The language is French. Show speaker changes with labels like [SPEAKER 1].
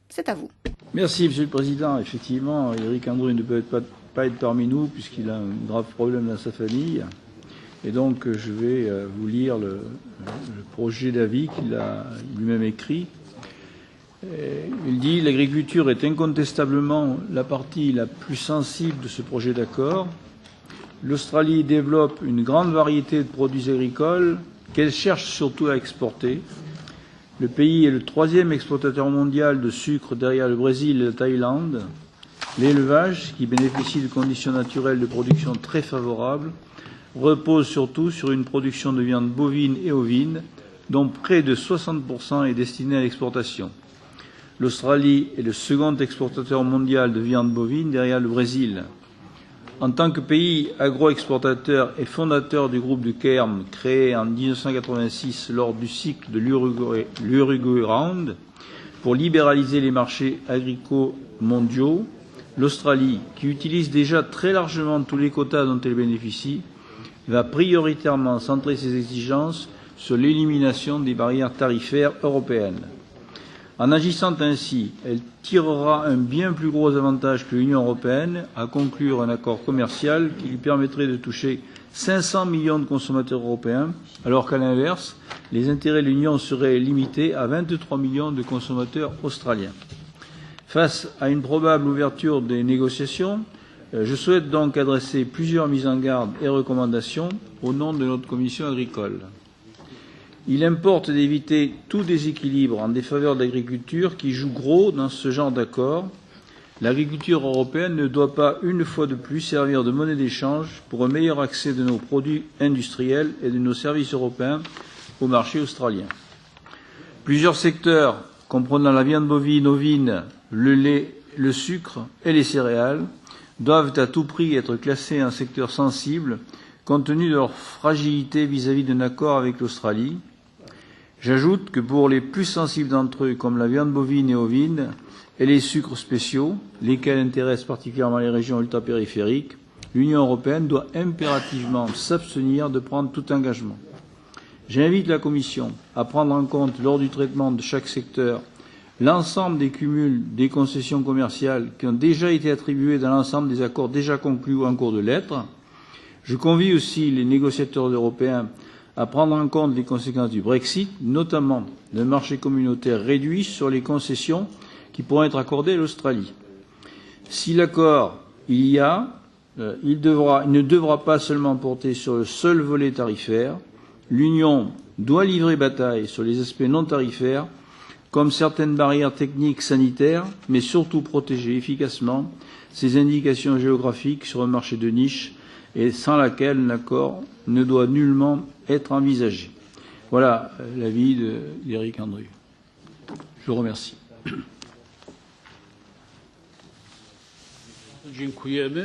[SPEAKER 1] C'est à vous.
[SPEAKER 2] Merci, Monsieur le Président. Effectivement, Éric Andrieu ne peut pas être parmi nous puisqu'il a un grave problème dans sa famille. Et donc, je vais vous lire le projet d'avis qu'il a lui-même écrit. Il dit « L'agriculture est incontestablement la partie la plus sensible de ce projet d'accord. L'Australie développe une grande variété de produits agricoles qu'elle cherche surtout à exporter. Le pays est le 3e exportateur mondial de sucre derrière le Brésil et la Thaïlande. L'élevage, qui bénéficie de conditions naturelles de production très favorables, repose surtout sur une production de viande bovine et ovine, dont près de 60% est destiné à l'exportation. L'Australie est le 2e exportateur mondial de viande bovine derrière le Brésil. En tant que pays agro-exportateur et fondateur du groupe du Cairn, créé en 1986 lors du cycle de l'Uruguay Round, pour libéraliser les marchés agricoles mondiaux, l'Australie, qui utilise déjà très largement tous les quotas dont elle bénéficie, va prioritairement centrer ses exigences sur l'élimination des barrières tarifaires européennes. En agissant ainsi, elle tirera un bien plus gros avantage que l'Union européenne à conclure un accord commercial qui lui permettrait de toucher 500 millions de consommateurs européens, alors qu'à l'inverse, les intérêts de l'Union seraient limités à 23 millions de consommateurs australiens. Face à une probable ouverture des négociations, je souhaite donc adresser plusieurs mises en garde et recommandations au nom de notre commission agricole. Il importe d'éviter tout déséquilibre en défaveur de l'agriculture qui joue gros dans ce genre d'accord. L'agriculture européenne ne doit pas, une fois de plus, servir de monnaie d'échange pour un meilleur accès de nos produits industriels et de nos services européens au marché australien. Plusieurs secteurs, comprenant la viande bovine, ovine, le lait, le sucre et les céréales, doivent à tout prix être classés en secteurs sensibles compte tenu de leur fragilité vis-à-vis d'un accord avec l'Australie. J'ajoute que pour les plus sensibles d'entre eux, comme la viande bovine et ovine et les sucres spéciaux, lesquels intéressent particulièrement les régions ultrapériphériques, l'Union européenne doit impérativement s'abstenir de prendre tout engagement. J'invite la Commission à prendre en compte, lors du traitement de chaque secteur, l'ensemble des cumuls des concessions commerciales qui ont déjà été attribuées dans l'ensemble des accords déjà conclus ou en cours de lettres. Je convie aussi les négociateurs européens à prendre en compte les conséquences du Brexit, notamment d'un marché communautaire réduit sur les concessions qui pourront être accordées à l'Australie. Si l'accord il ne devra pas seulement porter sur le seul volet tarifaire. L'Union doit livrer bataille sur les aspects non tarifaires, comme certaines barrières techniques sanitaires, mais surtout protéger efficacement ces indications géographiques sur un marché de niche et sans laquelle l'accord ne doit nullement être envisagé. Voilà l'avis d'Éric Andrieu. Je vous remercie.
[SPEAKER 3] Dziękujemy.